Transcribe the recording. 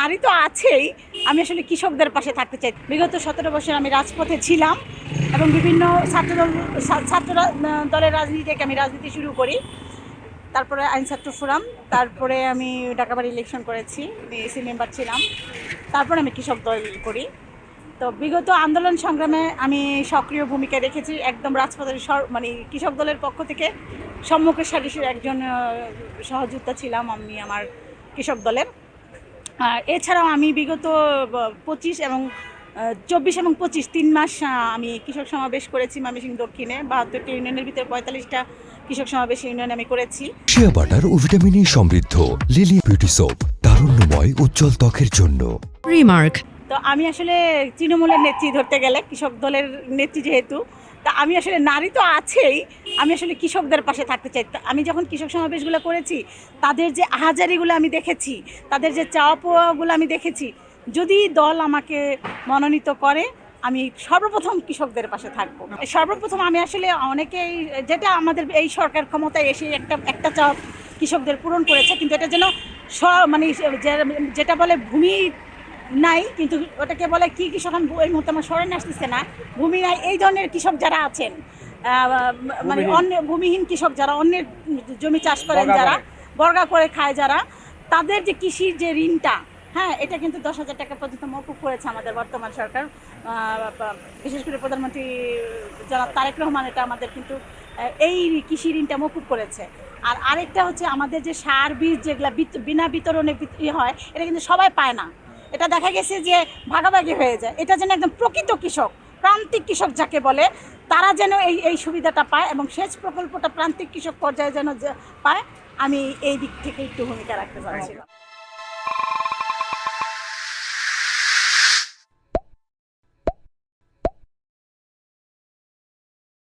নারী তো আছেই, আমি আসলে কৃষকদের পাশে থাকতে চাই। বিগত 17 বছর আমি রাজপথে ছিলাম এবং বিভিন্ন ছাত্র দলের রাজনীতি থেকে আমি রাজনীতি শুরু করি। তারপরে আইন ছাত্র ফোরাম, তারপরে আমি ঢাকাবাড়ি ইলেকশন করেছি, এসি মেম্বার ছিলাম, তারপরে আমি কৃষক দল করি। তো বিগত আন্দোলন সংগ্রামে আমি সক্রিয় ভূমিকা রেখেছি, একদম রাজপথের মানে কৃষক দলের পক্ষ থেকে সম্মুখের সারির একজন সহযোদ্ধা ছিলাম আমি আমার কৃষক দলের। আর এছাড়াও আমি বিগত 25 এবং 24 এবং 25 3 মাস আমি কৃষক সমাবেশ করেছি ময়মনসিংহ দক্ষিণে। 72টি ইউনিয়নের ভিতরে 45টা কৃষক সমাবেশ ইউনিয়নে আমি করেছি। শিয়া বাটার ও ভিটামিন ই সমৃদ্ধ লিলি বিউটি সোপ, তারুণ্যময় উজ্জ্বল ত্বকের জন্য। রিমার্ক। তো আমি আসলে তৃণমূলের নেত্রী ধরতে গেলে, কৃষক দলের নেত্রী যেহেতু, তা আমি আসলে নারী তো আছেই, আমি আসলে কৃষকদের পাশে থাকতে চাই। আমি যখন কৃষক সমাবেশগুলো করেছি, তাদের যে আহাজারিগুলো আমি দেখেছি, তাদের যে চাওয়া পাওয়াগুলো আমি দেখেছি। যদি দল আমাকে মনোনীত করে, আমি সর্বপ্রথম কৃষকদের পাশে থাকবো। সর্বপ্রথম আমি আসলে অনেকেই, যেটা আমাদের এই সরকার ক্ষমতায় এসে একটা চাওয়া কৃষকদের পূরণ করেছে, কিন্তু এটা যেন মানে যেটা বলে ভূমি নাই, কিন্তু ওটাকে বলে কি কৃষক, এই মুহূর্তে আমার স্মরণে আসতেছে না, ভূমি নাই, এই ধরনের কৃষক যারা আছেন, মানে অন্য ভূমিহীন কৃষক যারা অন্যের জমি চাষ করেন, যারা বর্গা করে খায়, যারা তাদের যে কৃষির যে ঋণটা, হ্যাঁ, এটা কিন্তু 10,000 টাকা পর্যন্ত মওকুফ করেছে আমাদের বর্তমান সরকার, বিশেষ করে প্রধানমন্ত্রী জনাব তারেক রহমান। এটা আমাদের কিন্তু এই কৃষি ঋণটা মওকুফ করেছে। আর আরেকটা হচ্ছে আমাদের যে সার বীজ যেগুলা বিনা বিতরণে বিক্রি হয়, এটা কিন্তু সবাই পায় না। এটা দেখা গেছে যে ভাগাভাগি হয়ে যায়। এটা যেন একদম প্রকৃত কৃষক, প্রান্তিক কৃষক যাকে বলে, তারা যেন এই সুবিধাটা পায় এবং সেচ প্রকল্পটা প্রান্তিক কৃষক পর্যায়ে যেন পায়, আমি এই দিক থেকে একটু ভূমিকা রাখতে চাচ্ছিলাম।